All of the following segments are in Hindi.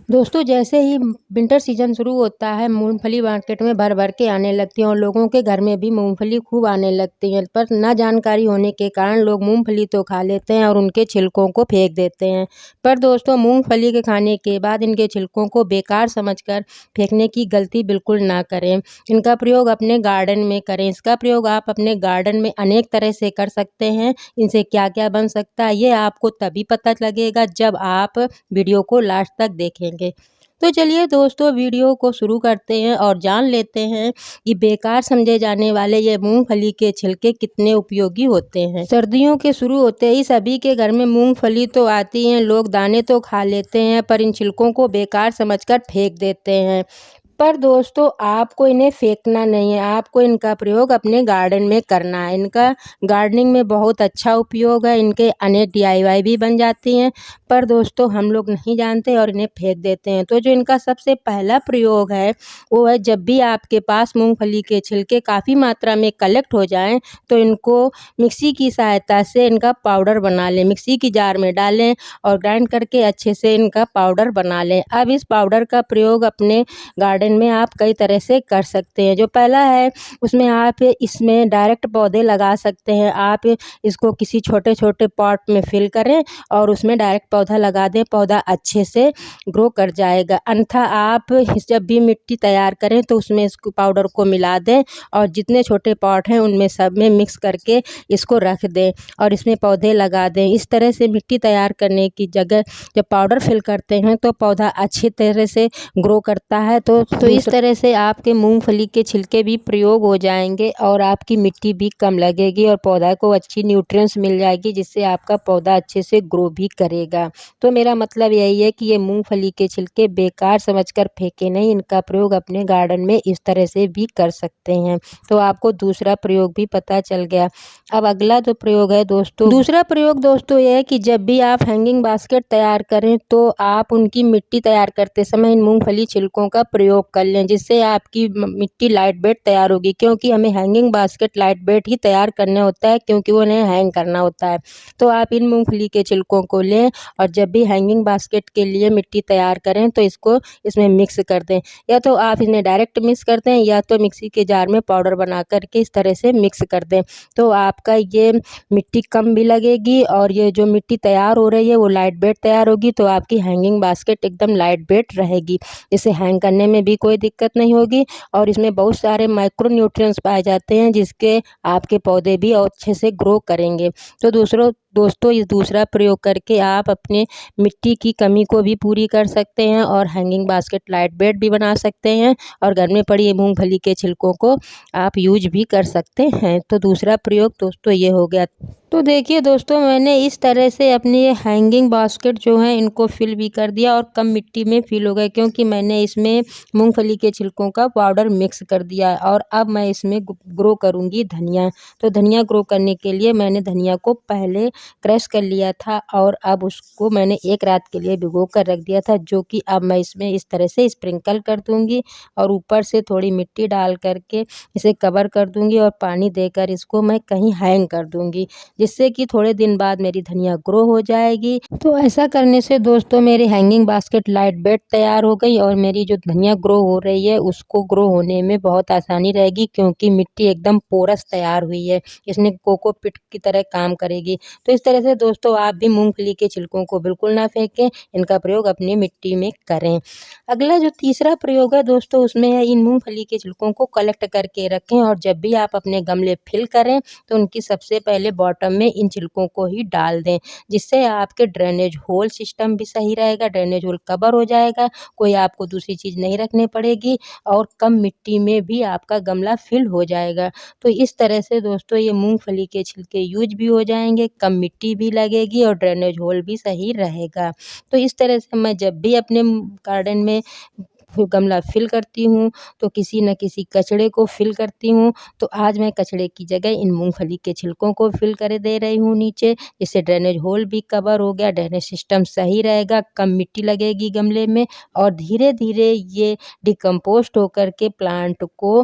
दोस्तों जैसे ही विंटर सीजन शुरू होता है, मूंगफली मार्केट में भर भर के आने लगती है और लोगों के घर में भी मूंगफली खूब आने लगती है। पर ना जानकारी होने के कारण लोग मूंगफली तो खा लेते हैं और उनके छिलकों को फेंक देते हैं। पर दोस्तों मूंगफली के खाने के बाद इनके छिलकों को बेकार समझकर फेंकने की गलती बिल्कुल ना करें। इनका प्रयोग अपने गार्डन में करें। इसका प्रयोग आप अपने गार्डन में अनेक तरह से कर सकते हैं। इनसे क्या क्या बन सकता है ये आपको तभी पता लगेगा जब आप वीडियो को लास्ट तक देखेंगे। तो चलिए दोस्तों वीडियो को शुरू करते हैं और जान लेते हैं कि बेकार समझे जाने वाले ये मूंगफली के छिलके कितने उपयोगी होते हैं। सर्दियों के शुरू होते ही सभी के घर में मूंगफली तो आती है, लोग दाने तो खा लेते हैं पर इन छिलकों को बेकार समझकर फेंक देते हैं। पर दोस्तों आपको इन्हें फेंकना नहीं है, आपको इनका प्रयोग अपने गार्डन में करना है। इनका गार्डनिंग में बहुत अच्छा उपयोग है, इनके अनेक DIY भी बन जाती हैं। पर दोस्तों हम लोग नहीं जानते और इन्हें फेंक देते हैं। तो जो इनका सबसे पहला प्रयोग है वो है, जब भी आपके पास मूंगफली के छिलके काफ़ी मात्रा में कलेक्ट हो जाएं तो इनको मिक्सी की सहायता से इनका पाउडर बना लें। मिक्सी की जार में डालें और ग्राइंड करके अच्छे से इनका पाउडर बना लें। अब इस पाउडर का प्रयोग अपने गार्डन में आप कई तरह से कर सकते हैं। जो पहला है उसमें आप इसमें डायरेक्ट पौधे लगा सकते हैं। आप इसको किसी छोटे छोटे पॉट में फिल करें और उसमें डायरेक्ट पौधा लगा दें, पौधा अच्छे से ग्रो कर जाएगा। अन्यथा आप जब भी मिट्टी तैयार करें तो उसमें इसको पाउडर को मिला दें और जितने छोटे पॉट हैं उनमें सब में मिक्स करके इसको रख दें और इसमें पौधे लगा दें। इस तरह से मिट्टी तैयार करने की जगह जब पाउडर फिल करते हैं तो पौधा अच्छी तरह से ग्रो करता है। तो इस तरह से आपके मूंगफली के छिलके भी प्रयोग हो जाएंगे और आपकी मिट्टी भी कम लगेगी और पौधा को अच्छी न्यूट्रिएंट्स मिल जाएगी, जिससे आपका पौधा अच्छे से ग्रो भी करेगा। तो मेरा मतलब यही है कि ये मूंगफली के छिलके बेकार समझकर फेंके नहीं, इनका प्रयोग अपने गार्डन में इस तरह से भी कर सकते हैं। तो आपको दूसरा प्रयोग भी पता चल गया। अब अगला जो प्रयोग है दोस्तों, दूसरा प्रयोग दोस्तों यह है कि जब भी आप हैंगिंग बास्केट तैयार करें तो आप उनकी मिट्टी तैयार करते समय इन मूंगफली छिलकों का प्रयोग कर लें, जिससे आपकी मिट्टी लाइट वेट तैयार होगी। क्योंकि हमें हैंगिंग बास्केट लाइट वेट ही तैयार करना होता है, क्योंकि उन्हें हैंग करना होता है। तो आप इन मूंगफली के छिलकों को लें और जब भी हैंगिंग बास्केट के लिए मिट्टी तैयार करें तो इसको इसमें मिक्स कर दें। या तो आप इन्हें डायरेक्ट मिक्स कर दें या तो मिक्सी के जार में पाउडर बना करके इस तरह से मिक्स कर दें। तो आपका ये मिट्टी कम भी लगेगी और ये जो मिट्टी तैयार हो रही है वो लाइट वेट तैयार होगी। तो आपकी हैंगिंग बास्केट एकदम लाइट वेट रहेगी, इसे हैंग करने में भी कोई दिक्कत नहीं होगी और इसमें बहुत सारे माइक्रो न्यूट्रिएंट्स पाए जाते हैं, जिसके आपके पौधे भी अच्छे से ग्रो करेंगे। तो दोस्तों इस दूसरा प्रयोग करके आप अपने मिट्टी की कमी को भी पूरी कर सकते हैं और हैंगिंग बास्केट लाइट वेट भी बना सकते हैं और घर में पड़ी मूंगफली के छिलकों को आप यूज भी कर सकते हैं। तो दूसरा प्रयोग दोस्तों ये हो गया। तो देखिए दोस्तों मैंने इस तरह से अपनी ये हैंगिंग बास्केट जो है इनको फिल भी कर दिया और कम मिट्टी में फिल हो गए, क्योंकि मैंने इसमें मूंगफली के छिलकों का पाउडर मिक्स कर दिया। और अब मैं इसमें ग्रो करूँगी धनिया। तो धनिया ग्रो करने के लिए मैंने धनिया को पहले क्रश कर लिया था और अब उसको मैंने एक रात के लिए भिगो कर रख दिया था, जो कि अब मैं इसमें इस तरह से स्प्रिंकल कर दूँगी और ऊपर से थोड़ी मिट्टी डाल करके इसे कवर कर दूँगी और पानी देकर इसको मैं कहीं हैंग कर दूँगी, जिससे कि थोड़े दिन बाद मेरी धनिया ग्रो हो जाएगी। तो ऐसा करने से दोस्तों मेरी हैंगिंग बास्केट लाइट वेट तैयार हो गई और मेरी जो धनिया ग्रो हो रही है उसको ग्रो होने में बहुत आसानी रहेगी, क्योंकि मिट्टी एकदम पोरस तैयार हुई है, इसने कोकोपीट की तरह काम करेगी। तो इस तरह से दोस्तों आप भी मूंगफली के छिलकों को बिल्कुल ना फेंकें, इनका प्रयोग अपनी मिट्टी में करें। अगला जो तीसरा प्रयोग है दोस्तों उसमें है, इन मूंगफली के छिलकों को कलेक्ट करके रखें और जब भी आप अपने गमले फिल करें तो उनकी सबसे पहले बॉटम में इन छिलकों को ही डाल दें, जिससे आपके ड्रेनेज होल सिस्टम भी सही रहेगा, ड्रेनेज होल कवर हो जाएगा, कोई आपको दूसरी चीज़ नहीं रखनी पड़ेगी और कम मिट्टी में भी आपका गमला फिल हो जाएगा। तो इस तरह से दोस्तों ये मूंगफली के छिलके यूज भी हो जाएंगे, कम मिट्टी भी लगेगी और ड्रेनेज होल भी सही रहेगा। तो इस तरह से मैं जब भी अपने गार्डन में गमला फिल करती हूँ तो किसी न किसी कचड़े को फिल करती हूँ। तो आज मैं कचड़े की जगह इन मूंगफली के छिलकों को फिल कर दे रही हूँ नीचे, जिससे ड्रेनेज होल भी कवर हो गया, ड्रेनेज सिस्टम सही रहेगा, कम मिट्टी लगेगी गमले में और धीरे धीरे ये डिकम्पोस्ट होकर के प्लांट को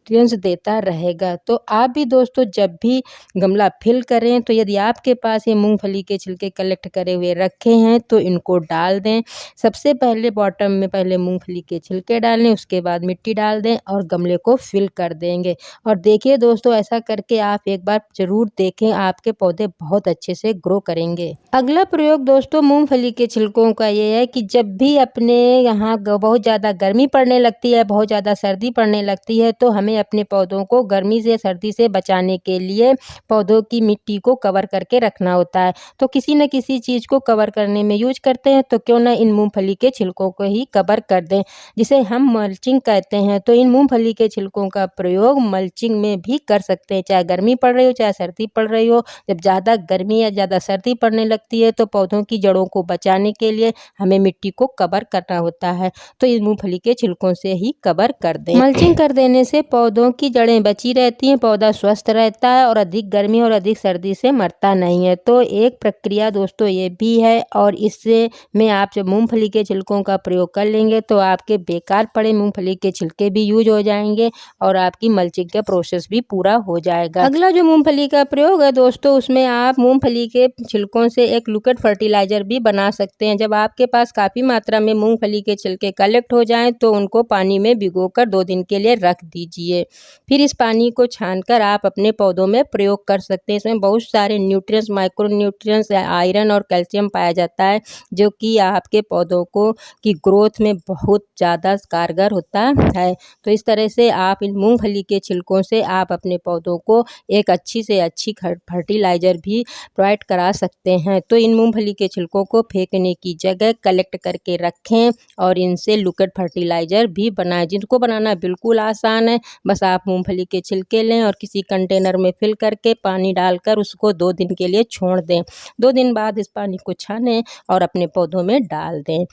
न्यूट्रिएंट्स देता रहेगा। तो आप भी दोस्तों जब भी गमला फिल करें तो यदि आपके पास ये मूंगफली के छिलके कलेक्ट करे हुए रखे हैं तो इनको डाल दें। सबसे पहले बॉटम में पहले मूंगफली के छिलके डालें, उसके बाद मिट्टी डाल दें और गमले को फिल कर देंगे। और देखिए दोस्तों, ऐसा करके आप एक बार ज़रूर देखें, आपके पौधे बहुत अच्छे से ग्रो करेंगे। अगला प्रयोग दोस्तों मूंगफली के छिलकों का ये है कि जब भी अपने यहाँ बहुत ज़्यादा गर्मी पड़ने लगती है, बहुत ज़्यादा सर्दी पड़ने लगती है, तो हमें अपने पौधों को गर्मी से सर्दी से बचाने के लिए पौधों की मिट्टी को कवर करके रखना होता है। तो किसी न किसी चीज़ को कवर करने में यूज करते हैं, तो क्यों ना इन मूंगफली के छिलकों को ही कवर कर दें, जिसे हम मल्चिंग कहते हैं। तो इन मूंगफली के छिलकों का प्रयोग मल्चिंग में भी कर सकते हैं, चाहे गर्मी पड़ रही हो चाहे सर्दी पड़ रही हो। जब ज़्यादा गर्मी या ज़्यादा सर्दी पड़ने लगती है तो पौधों की जड़ों को बचाने के लिए हमें मिट्टी को कवर करना होता है, तो इस मूंगफली के छिलकों से ही कवर कर दें। मल्चिंग कर देने से पौधों की जड़ें बची रहती हैं, पौधा स्वस्थ रहता है और अधिक गर्मी और अधिक सर्दी से मरता नहीं है। तो एक प्रक्रिया दोस्तों ये भी है, और इससे में आप जब मूंगफली के छिलकों का प्रयोग कर लेंगे तो आपके बेकार पड़े मूंगफली के छिलके भी यूज हो जाएंगे और आपकी मल्चिंग का प्रोसेस भी पूरा हो जाएगा। अगला जो मूंगफली का प्रयोग है दोस्तों, उसमें आप मूंगफली के छिलकों से एक लिक्विड फर्टिलाइजर भी बना सकते हैं। जब आपके पास काफ़ी मात्रा में मूंगफली के छिलके कलेक्ट हो जाएं तो उनको पानी में भिगोकर 2 दिन के लिए रख दीजिए। फिर इस पानी को छानकर आप अपने पौधों में प्रयोग कर सकते हैं। इसमें बहुत सारे न्यूट्रिएंट्स, माइक्रो न्यूट्रिएंट्स, आयरन और कैल्शियम पाया जाता है, जो कि आपके पौधों को की ग्रोथ में बहुत ज़्यादा कारगर होता है। तो इस तरह से आप इन मूंगफली के छिलकों से आप अपने पौधों को एक अच्छी से अच्छी फर्टिलाइजर भी प्रोवाइड करा सकते हैं। तो इन मूंगफली के छिलकों को फेंकने की जगह कलेक्ट करके रखें और इनसे लिक्विड फर्टिलाइजर भी बनाएं, जिनको बनाना बिल्कुल आसान है। बस आप मूंगफली के छिलके लें और किसी कंटेनर में फिल करके पानी डालकर उसको 2 दिन के लिए छोड़ दें। 2 दिन बाद इस पानी को छानें और अपने पौधों में डाल दें।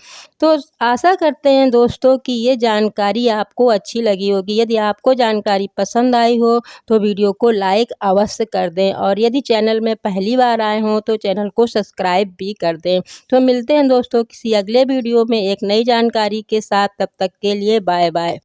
तो आशा करते हैं दोस्तों कि ये जानकारी आपको अच्छी लगी होगी। यदि आपको जानकारी पसंद आई हो तो वीडियो को लाइक अवश्य कर दें, और यदि चैनल में पहली बार आए हों तो चैनल को सब्सक्राइब भी कर दें। तो मिलते हैं दोस्तों किसी अगले वीडियो में एक नई जानकारी के साथ। तब तक के लिए बाय बाय।